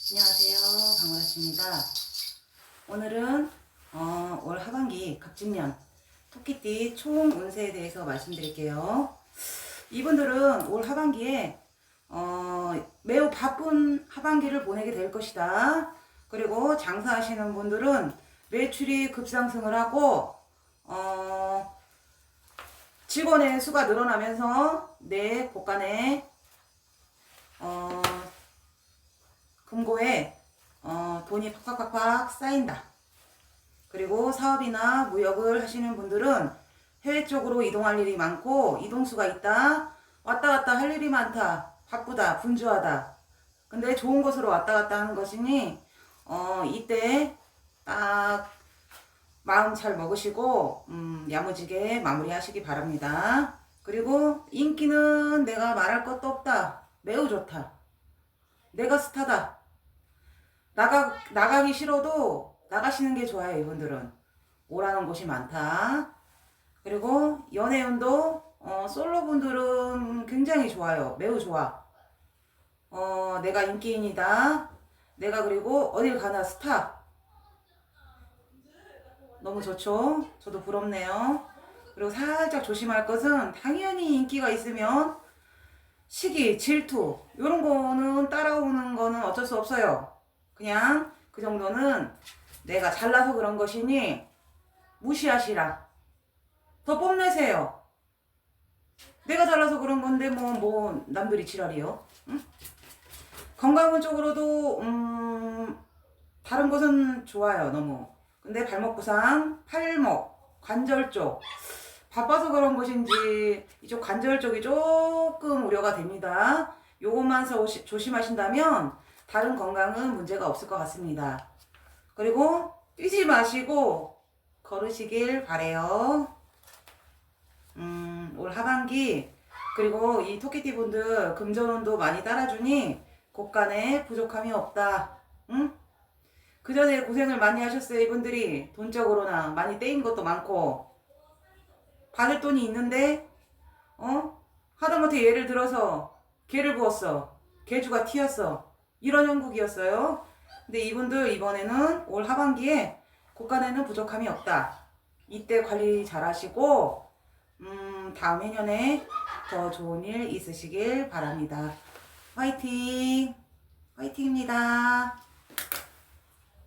안녕하세요. 방울아씨입니다. 오늘은 올 하반기 갑진년 토끼띠 총 운세에 대해서 말씀드릴게요. 이분들은 올 하반기에 매우 바쁜 하반기를 보내게 될 것이다. 그리고 장사하시는 분들은 매출이 급상승을 하고 직원의 수가 늘어나면서 내 곳간에 금고에 돈이 팍팍팍팍 쌓인다. 그리고 사업이나 무역을 하시는 분들은 해외 쪽으로 이동할 일이 많고 이동수가 있다. 왔다 갔다 할 일이 많다. 바쁘다. 분주하다. 근데 좋은 곳으로 왔다 갔다 하는 것이니 이때 딱 마음 잘 먹으시고 야무지게 마무리하시기 바랍니다. 그리고 인기는 내가 말할 것도 없다. 매우 좋다. 내가 스타다. 나가기 싫어도 나가시는 게 좋아요. 이분들은 오라는 곳이 많다. 그리고 연애운도 솔로분들은 굉장히 좋아요. 매우 좋아. 내가 인기인이다. 내가 그리고 어딜 가나 스타. 너무 좋죠? 저도 부럽네요. 그리고 살짝 조심할 것은 당연히 인기가 있으면 시기, 질투 이런 거는 따라오는 거는 어쩔 수 없어요. 그냥 그 정도는 내가 잘나서 그런 것이니 무시하시라. 더 뽐내세요. 내가 잘나서 그런 건데 뭐 남들이 지랄이요. 응? 건강 쪽으로도 다른 것은 좋아요. 너무. 근데 발목 부상, 팔목, 관절 쪽 바빠서 그런 것인지 이쪽 관절 쪽이 조금 우려가 됩니다. 요것만 조심하신다면 다른 건강은 문제가 없을 것 같습니다. 그리고 뛰지 마시고 걸으시길 바래요. 올 하반기 그리고 이 토끼띠 분들 금전운도 많이 따라주니 곳간에 부족함이 없다. 응? 그 전에 고생을 많이 하셨어요. 이분들이 돈적으로나 많이 떼인 것도 많고 받을 돈이 있는데 하다못해 예를 들어서 개를 부었어. 개주가 튀었어. 이런 형국이었어요. 근데 이분들 이번에는 올 하반기에 곳간에는 부족함이 없다. 이때 관리 잘 하시고 다음 해년에 더 좋은 일 있으시길 바랍니다. 화이팅! 화이팅입니다.